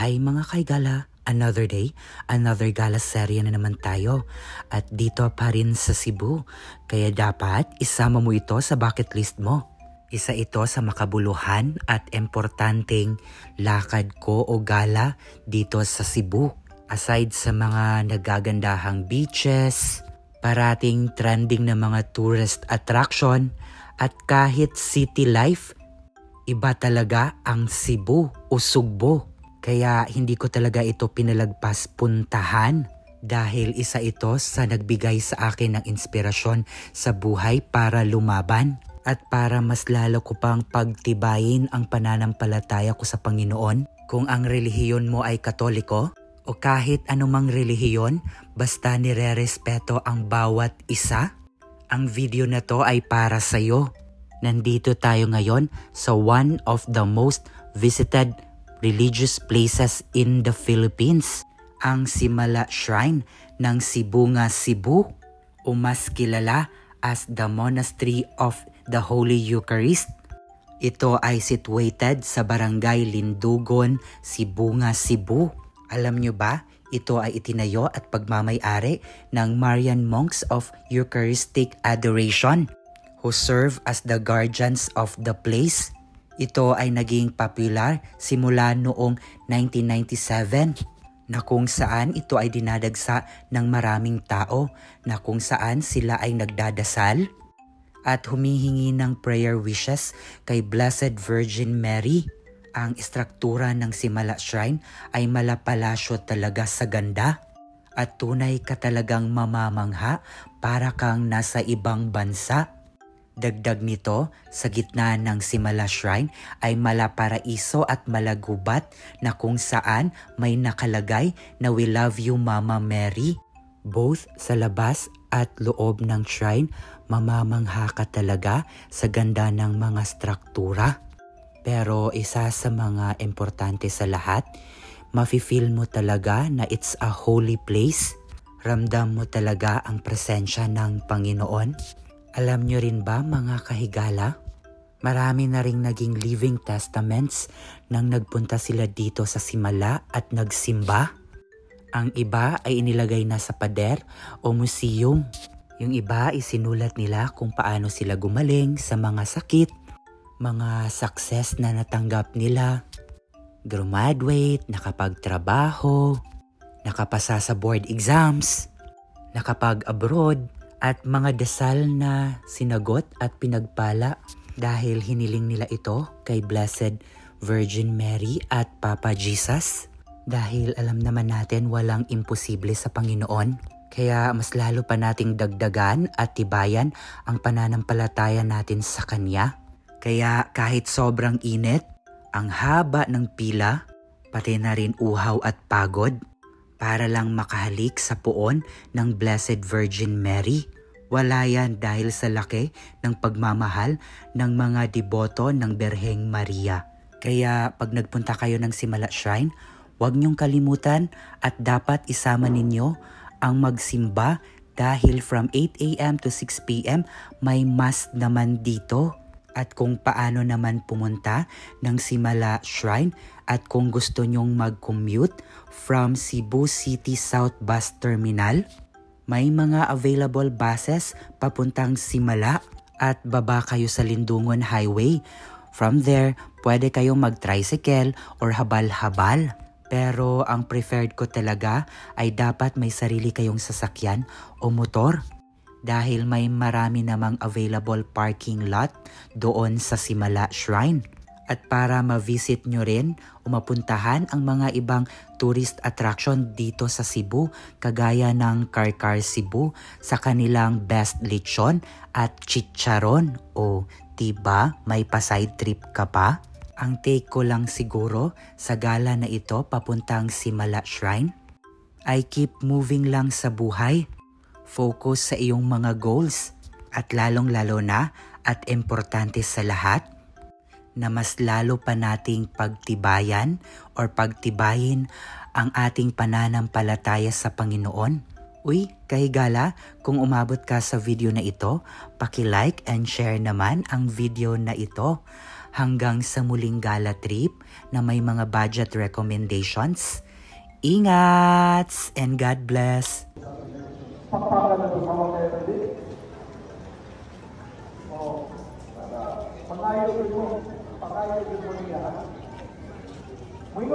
Hi mga kaigala, another day, another gala serye na naman tayo at dito pa rin sa Cebu. Kaya dapat isama mo ito sa bucket list mo. Isa ito sa makabuluhan at importanteng lakad ko o gala dito sa Cebu. Aside sa mga nagagandahang beaches, parating trending na mga tourist attraction at kahit city life, iba talaga ang Cebu o Sugbo. Kaya hindi ko talaga ito pinalagpas puntahan dahil isa ito sa nagbigay sa akin ng inspirasyon sa buhay para lumaban at para mas lalo ko pang pagtibayin ang pananampalataya ko sa Panginoon. Kung ang relihiyon mo ay Katoliko o kahit anumang relihiyon, basta nire-respeto ang bawat isa, ang video na to ay para sa'yo. Nandito tayo ngayon sa one of the most visited religious places in the Philippines, ang Simala Shrine ng Sibunga, Cebu o mas kilala as the Monastery of the Holy Eucharist. Ito ay situated sa Barangay Lindugon, Sibunga, Cebu. Alam nyo ba, ito ay itinayo at pagmamay-ari ng Marian Monks of Eucharistic Adoration who serve as the guardians of the place. Ito ay naging popular simula noong 1997 na kung saan ito ay dinadagsa ng maraming tao na kung saan sila ay nagdadasal at humihingi ng prayer wishes kay Blessed Virgin Mary. Ang istruktura ng Simala Shrine ay malapalasyo talaga sa ganda at tunay ka talagang mamamangha para kang nasa ibang bansa. Dagdag nito, sa gitna ng Simala Shrine ay malaparaiso at malagubat na kung saan may nakalagay na "We love you Mama Mary." Both sa labas at loob ng shrine, mamamangha ka talaga sa ganda ng mga struktura. Pero isa sa mga importante sa lahat, mafe-feel mo talaga na it's a holy place. Ramdam mo talaga ang presensya ng Panginoon. Alam nyo rin ba mga kahigala? Marami na ring naging living testaments nang nagpunta sila dito sa Simala at nagsimba. Ang iba ay inilagay na sa pader o museum. Yung iba isinulat nila kung paano sila gumaling sa mga sakit, mga success na natanggap nila, graduate, nakapagtrabaho, nakapasa sa board exams, nakapag-abroad, at mga dasal na sinagot at pinagpala dahil hiniling nila ito kay Blessed Virgin Mary at Papa Jesus. Dahil alam naman natin walang imposible sa Panginoon, kaya mas lalo pa nating dagdagan at tibayan ang pananampalataya natin sa Kanya. Kaya kahit sobrang init, ang haba ng pila, pati na rin uhaw at pagod, para lang makahalik sa puon ng Blessed Virgin Mary. Wala yan dahil sa laki ng pagmamahal ng mga deboto ng Birheng Maria. Kaya pag nagpunta kayo ng Simala Shrine, huwag niyong kalimutan at dapat isama ninyo ang magsimba dahil from 8 a.m. to 6 p.m. may mass naman dito. At kung paano naman pumunta ng Simala Shrine at kung gusto nyong mag-commute from Cebu City South Bus Terminal, may mga available buses papuntang Simala at baba kayo sa Lindungon Highway. From there, pwede kayong mag-tricycle or habal-habal. Pero ang preferred ko talaga ay dapat may sarili kayong sasakyan o motor. Dahil may marami namang available parking lot doon sa Simala Shrine. At para ma-visit nyo rin o mapuntahan ang mga ibang tourist attraction dito sa Cebu, kagaya ng Karkar Cebu sa kanilang best lechon at chicharon. O diba may pa-side trip ka pa? Ang take ko lang siguro sa gala na ito papuntang Simala Shrine ay keep moving lang sa buhay. Focus sa iyong mga goals at lalong-lalo na at importante sa lahat na mas lalo pa nating pagtibayan or pagtibayin ang ating pananampalataya sa Panginoon. Uy, kahigala, kung umabot ka sa video na ito, paki-like and share naman ang video na ito. Hanggang sa muling gala trip na may mga budget recommendations. Ingat and God bless. Muy